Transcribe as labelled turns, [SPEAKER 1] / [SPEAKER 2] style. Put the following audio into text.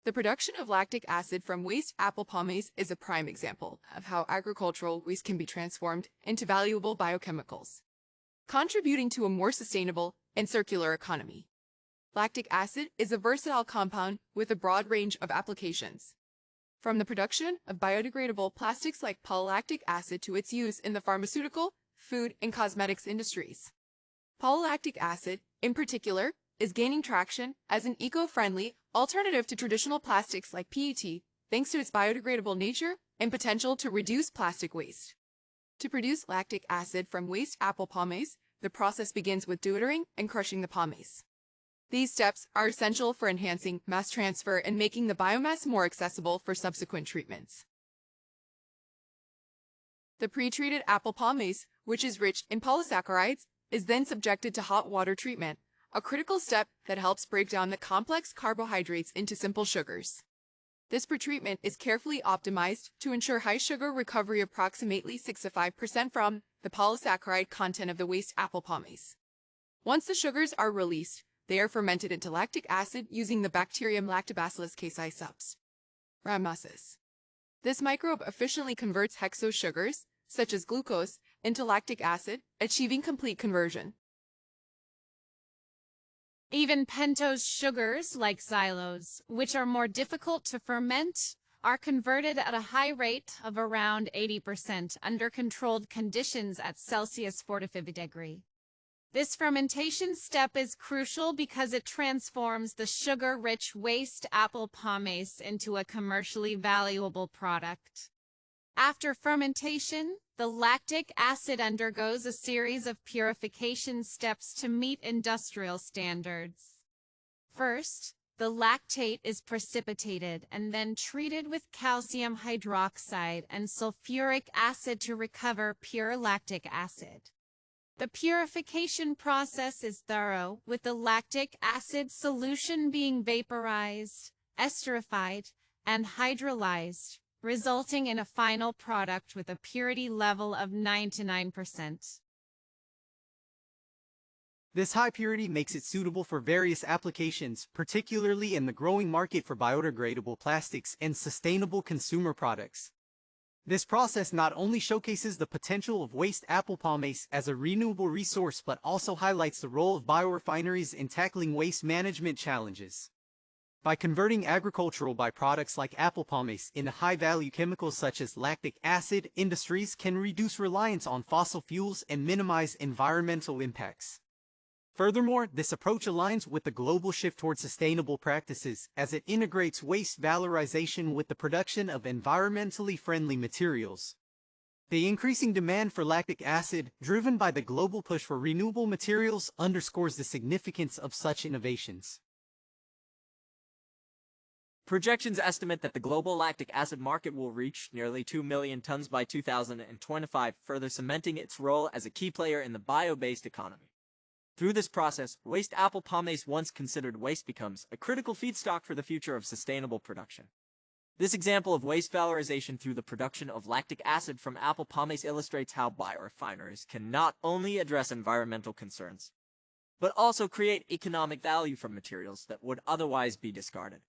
[SPEAKER 1] The production of lactic acid from waste apple pomace is a prime example of how agricultural waste can be transformed into valuable biochemicals, contributing to a more sustainable and circular economy. Lactic acid is a versatile compound with a broad range of applications, from the production of biodegradable plastics like polylactic acid to its use in the pharmaceutical, food, and cosmetics industries. Polylactic acid, in particular, is gaining traction as an eco-friendly alternative to traditional plastics like PET, thanks to its biodegradable nature and potential to reduce plastic waste. To produce lactic acid from waste apple pomace, the process begins with deutering and crushing the pomace. These steps are essential for enhancing mass transfer and making the biomass more accessible for subsequent treatments. The pre-treated apple pomace, which is rich in polysaccharides, is then subjected to hot water treatment, a critical step that helps break down the complex carbohydrates into simple sugars. This pretreatment is carefully optimized to ensure high sugar recovery, approximately 65% from the polysaccharide content of the waste apple pomace. Once the sugars are released, they are fermented into lactic acid using the bacterium Lactobacillus casei subs. Ramosis. This microbe efficiently converts hexose sugars, such as glucose, into lactic acid, achieving complete conversion.
[SPEAKER 2] Even pentose sugars, like xylose, which are more difficult to ferment, are converted at a high rate of around 80% under controlled conditions at Celsius 4 to 50 degrees. This fermentation step is crucial because it transforms the sugar-rich waste apple pomace into a commercially valuable product. After fermentation, the lactic acid undergoes a series of purification steps to meet industrial standards. First, the lactate is precipitated and then treated with calcium hydroxide and sulfuric acid to recover pure lactic acid. The purification process is thorough, with the lactic acid solution being vaporized, esterified, and hydrolyzed, resulting in a final product with a purity level of 99%.
[SPEAKER 3] This high purity makes it suitable for various applications, particularly in the growing market for biodegradable plastics and sustainable consumer products. This process not only showcases the potential of waste apple pomace as a renewable resource, but also highlights the role of biorefineries in tackling waste management challenges. By converting agricultural byproducts like apple pomace into high-value chemicals such as lactic acid, industries can reduce reliance on fossil fuels and minimize environmental impacts. Furthermore, this approach aligns with the global shift towards sustainable practices, as it integrates waste valorization with the production of environmentally friendly materials. The increasing demand for lactic acid, driven by the global push for renewable materials, underscores the significance of such innovations.
[SPEAKER 4] Projections estimate that the global lactic acid market will reach nearly 2 million tons by 2025, further cementing its role as a key player in the bio-based economy. Through this process, waste apple pomace, once considered waste, becomes a critical feedstock for the future of sustainable production. This example of waste valorization through the production of lactic acid from apple pomace illustrates how biorefineries can not only address environmental concerns, but also create economic value from materials that would otherwise be discarded.